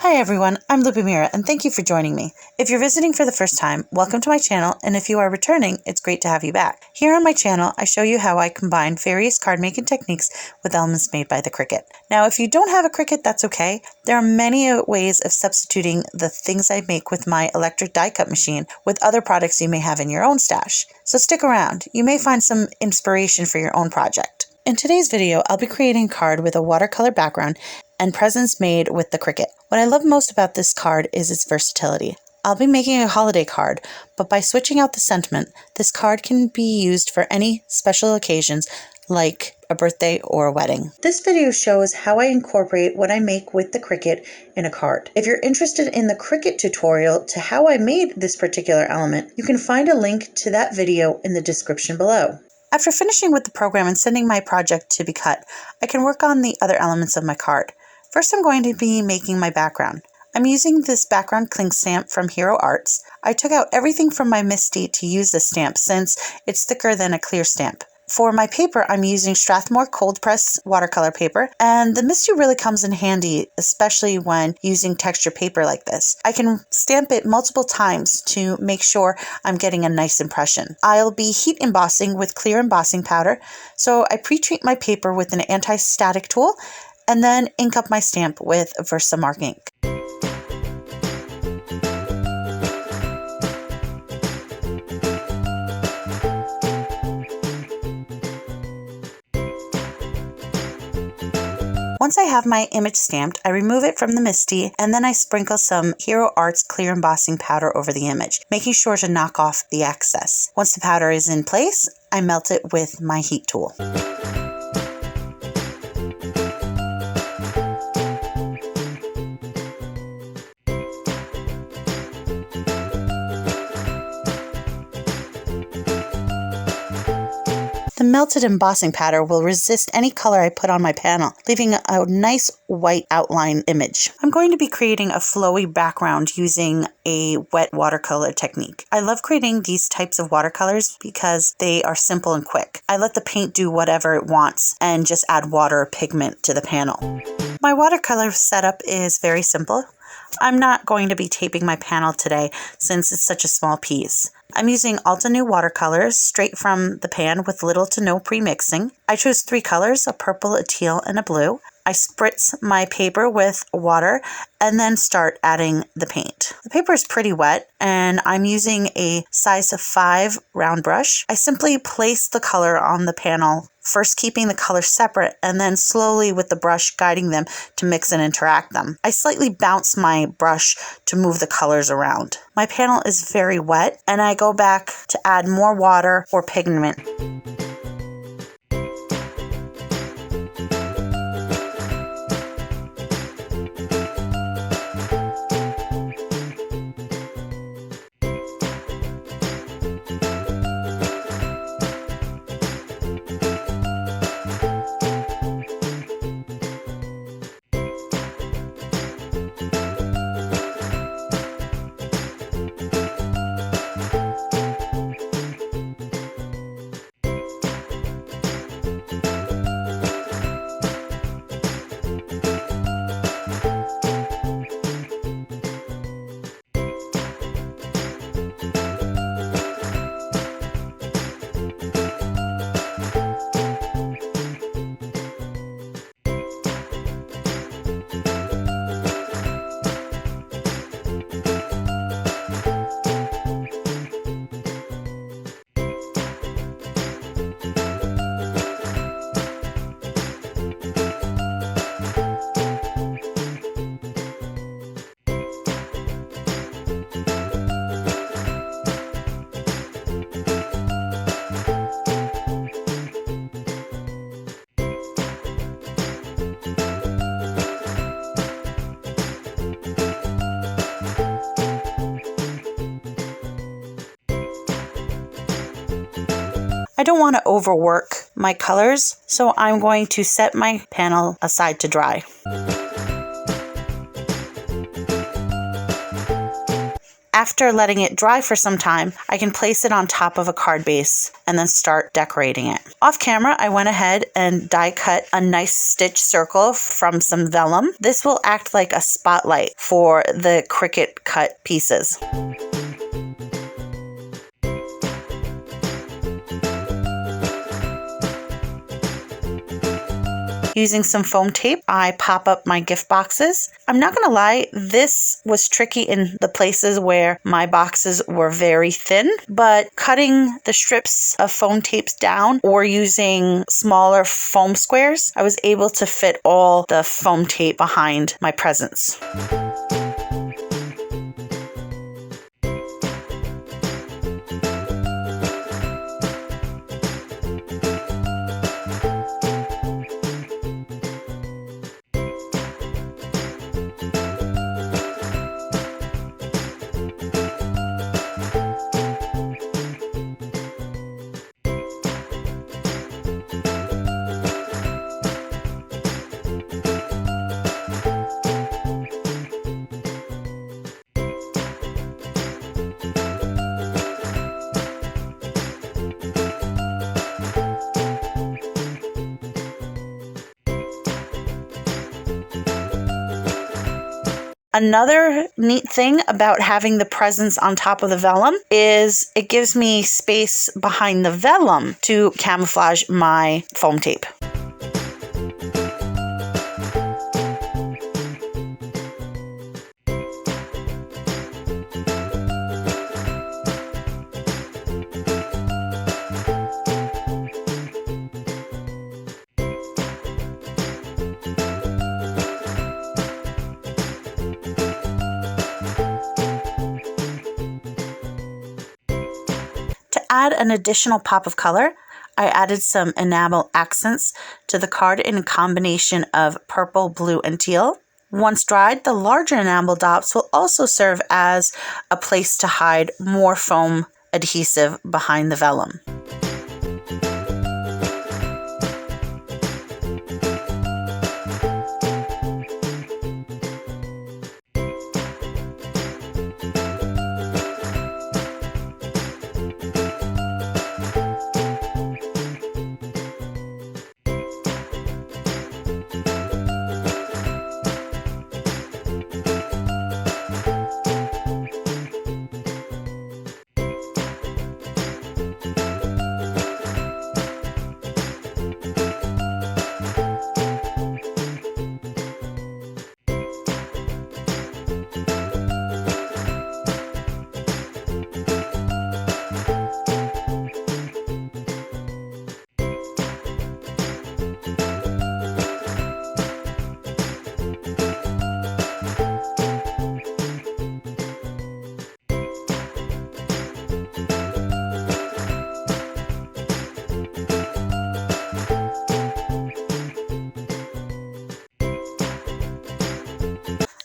Hi everyone, I'm Lubomira and thank you for joining me. If you're visiting for the first time, welcome to my channel, and if you are returning, it's great to have you back. Here on my channel, I show you how I combine various card making techniques with elements made by the Cricut. Now, if you don't have a Cricut, that's okay. There are many ways of substituting the things I make with my electric die cut machine with other products you may have in your own stash. So stick around, you may find some inspiration for your own project. In today's video, I'll be creating a card with a watercolor background and presents made with the Cricut. What I love most about this card is its versatility. I'll be making a holiday card, but by switching out the sentiment, this card can be used for any special occasions like a birthday or a wedding. This video shows how I incorporate what I make with the Cricut in a card. If you're interested in the Cricut tutorial to how I made this particular element, you can find a link to that video in the description below. After finishing with the program and sending my project to be cut, I can work on the other elements of my card. First, I'm going to be making my background. I'm using this background cling stamp from Hero Arts. I took out everything from my Misty to use this stamp since it's thicker than a clear stamp. For my paper, I'm using Strathmore cold press watercolor paper, and the Misty really comes in handy, especially when using texture paper like this. I can stamp it multiple times to make sure I'm getting a nice impression. I'll be heat embossing with clear embossing powder, so I pre-treat my paper with an anti-static tool and then ink up my stamp with VersaMark ink. Once I have my image stamped, I remove it from the Misty and then I sprinkle some Hero Arts clear embossing powder over the image, making sure to knock off the excess. Once the powder is in place, I melt it with my heat tool. The melted embossing powder will resist any color I put on my panel, leaving a nice white outline image. I'm going to be creating a flowy background using a wet watercolor technique. I love creating these types of watercolors because they are simple and quick. I let the paint do whatever it wants and just add water or pigment to the panel. My watercolor setup is very simple. I'm not going to be taping my panel today since it's such a small piece. I'm using Alta New watercolors straight from the pan with little to no pre-mixing. I chose 3 colors, a purple, a teal, and a blue. I spritz my paper with water and then start adding the paint. The paper is pretty wet and I'm using a size 5 round brush. I simply place the color on the panel, first keeping the color separate and then slowly with the brush guiding them to mix and interact them. I slightly bounce my brush to move the colors around. My panel is very wet and I go back to add more water or pigment. I don't want to overwork my colors, so I'm going to set my panel aside to dry. After letting it dry for some time, I can place it on top of a card base and then start decorating it. Off camera, I went ahead and die cut a nice stitch circle from some vellum. This will act like a spotlight for the Cricut cut pieces. Using some foam tape, I pop up my gift boxes. I'm not gonna lie, this was tricky in the places where my boxes were very thin, but cutting the strips of foam tapes down or using smaller foam squares, I was able to fit all the foam tape behind my presents. Another neat thing about having the presents on top of the vellum is it gives me space behind the vellum to camouflage my foam tape. To add an additional pop of color, I added some enamel accents to the card in a combination of purple, blue, and teal. Once dried, the larger enamel dots will also serve as a place to hide more foam adhesive behind the vellum.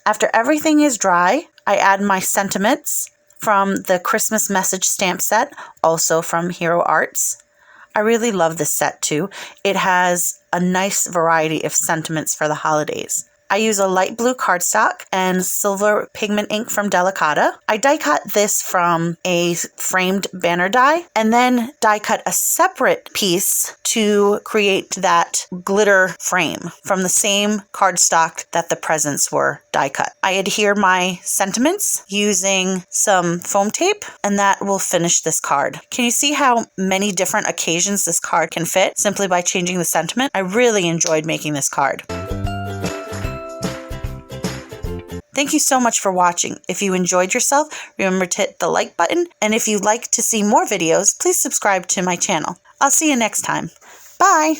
After everything is dry, I add my sentiments from the Christmas message stamp set, also from Hero Arts. I really love this set too. It has a nice variety of sentiments for the holidays. I use a light blue cardstock and silver pigment ink from Delicata. I die cut this from a framed banner die and then die cut a separate piece to create that glitter frame from the same cardstock that the presents were die cut. I adhere my sentiments using some foam tape and that will finish this card. Can you see how many different occasions this card can fit simply by changing the sentiment? I really enjoyed making this card. Thank you so much for watching. If you enjoyed yourself, remember to hit the like button. And if you'd like to see more videos, please subscribe to my channel. I'll see you next time. Bye!